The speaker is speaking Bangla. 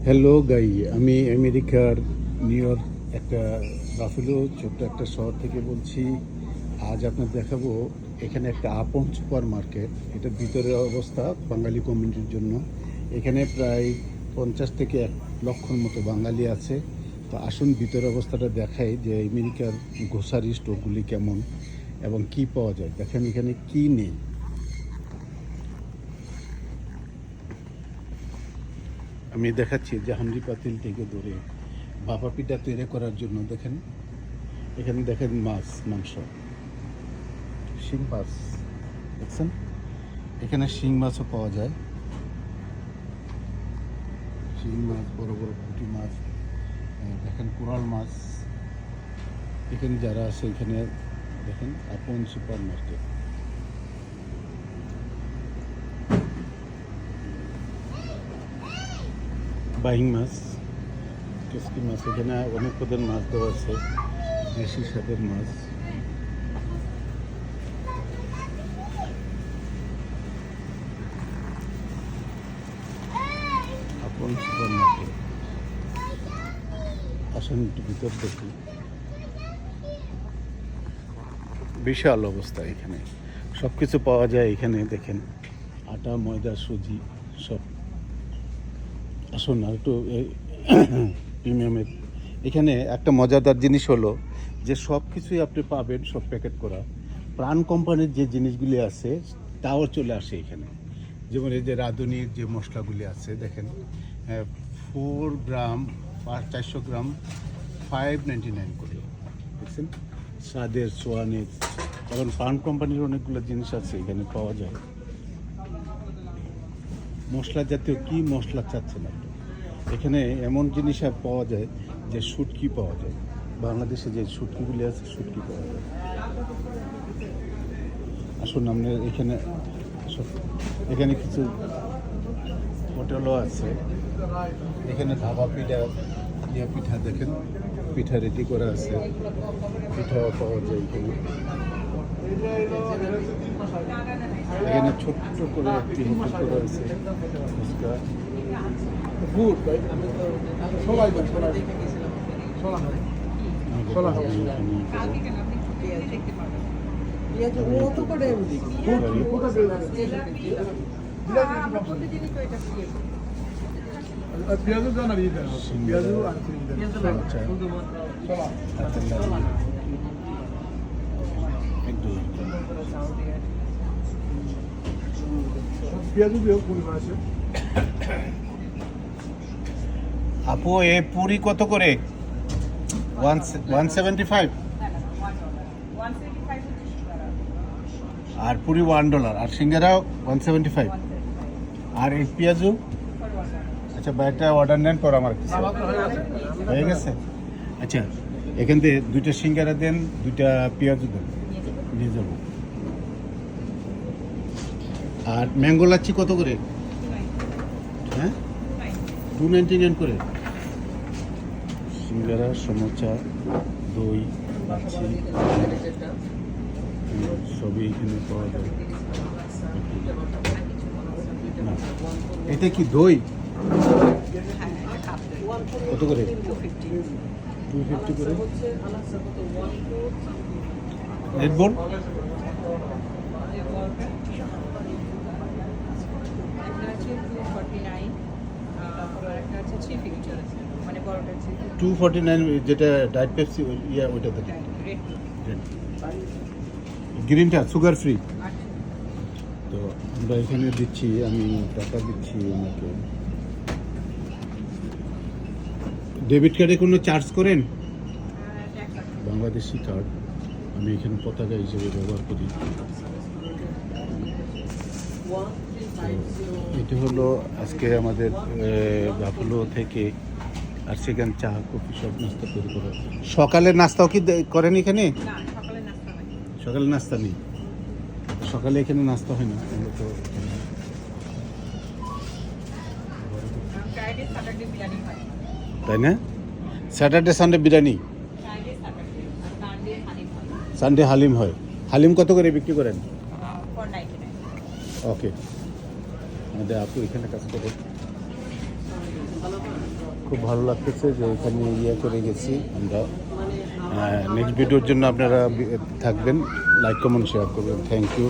হ্যালো গাই, আমি আমেরিকার নিউ ইয়র্ক একটা বাফেলো ছোট্ট একটা শহর থেকে বলছি। আজ আপনার দেখাবো এখানে একটা আপন সুপার মার্কেট। এটার ভিতরের অবস্থা বাঙালি কমিউনিটির জন্য। এখানে প্রায় 50 থেকে 1 লক্ষর মতো বাঙালি আছে। তো আসুন ভিতরের অবস্থাটা দেখাই যে আমেরিকার গ্রোসারি স্টোরগুলি কেমন এবং কি পাওয়া যায়। দেখেন এখানে কি নেই। আমি দেখাচ্ছি যে হান্ডি পাতিল থেকে ধরে ভাপা পিঠা তৈরি করার জন্য দেখেন এখানে দেখেন মাছ মাংস শিং মাছ দেখছেন, এখানে শিং মাছও পাওয়া যায়। শিং মাছ, বড় বড় পুঁটি মাছ, দেখেন কোরাল মাছ। এখানে যারা আছে এখানে দেখেন আপন সুপার মার্কেট। বাইং মাছ, কেসকি মাছ, এখানে অনেক পদের মাছ দেওয়া আছে, দেশি স্বাদের মাছ। আপন সুপার মার্কেট। আসুন একটু ভিতর দেখি। বিশাল অবস্থা, এখানে সব কিছু পাওয়া যায়। এখানে দেখেন আটা, ময়দা, সুজি সব। আসুন আর একটু প্রিমিয়ামের। এখানে একটা মজাদার জিনিস হলো যে সব কিছুই আপনি পাবেন সব প্যাকেট করা। প্রাণ কোম্পানির যে জিনিসগুলি আছে তাও চলে আসে এখানে। যেমন এই যে রাঁধুনির যে মশলাগুলি আছে দেখেন, 4 গ্রাম 400 গ্রাম 5.99 করে দেখছেন। স্বাদের সোয়ানের, কারণ প্রাণ কোম্পানির অনেকগুলো জিনিস আছে এখানে পাওয়া যায়। মশলা জাতীয় কি মশলা চাচ্ছেন আপনি, এখানে এমন জিনিস পাওয়া যায় যে শুটকি পাওয়া যায়। বাংলাদেশে যে শুটকিগুলি আছে শুটকি পাওয়া যায়। আসুন আমরা এখানে এখানে কিছু হোটেলও আছে। এখানে ধাবা পিঠা, ইয়া পিঠা দেখেন, পিঠা রেডি করা আছে, পিঠাও পাওয়া যায় এখানে। এখানে ছোট্ট করে একটি হোটেল করা আছে ফুচকা। আপু এ পুরি কত করে? 175 আর পুরি $1 আর সিঙ্গারা 175 আর এই পেঁয়াজু। আচ্ছা একটা অর্ডার নেন পর আমার হয়ে গেছে। আচ্ছা এখান থেকে 2টা সিঙ্গারা দেন, 2টা পেঁয়াজু দেন, নিয়ে যাবো। আর ম্যাঙ্গো লাচ্ছি কত করে? হ্যাঁ 2.99 করে। সিঙ্গারা, সমোসা, দই, লাচ্ছি সবই এখানে পাওয়া যায়। না এটা কি দই কত করে? 250 করে। রেড বল $249, যেটা ডায়েট পেপসি ইয়া ওইটা দেখেন। গ্রিনটা সুগার ফ্রি। তো আমরা এখানে দিচ্ছি, আমি টাকা দিচ্ছি ওনাকে। ডেবিট কার্ডে কোনো চার্জ করেন? বাংলাদেশি কার্ড আমি এখানে পতাকা হিসেবে ব্যবহার করি। এটা হলো আজকে আমাদের বাফেলো থেকে আর সেখানে চা কফি সব নাস্তা তৈরি করা। সকালের নাস্তাও কি করেন এখানে? সকালে নাস্তা নেই, সকালে এখানে নাস্তা হয় না। তো তাই না? Saturday Sunday biryani, Sunday haleem হয়। হালিম কত করে বিক্রি করেন? ওকে, আমাদের আপু এখানে কাজ করে। খুব ভালো লাগতেছে যে এখানে ইয়ে করে গেছি আমরা। নেক্সট ভিডিওর জন্য আপনারা থাকবেন, লাইক কমেন্ট শেয়ার করবেন। Thank you.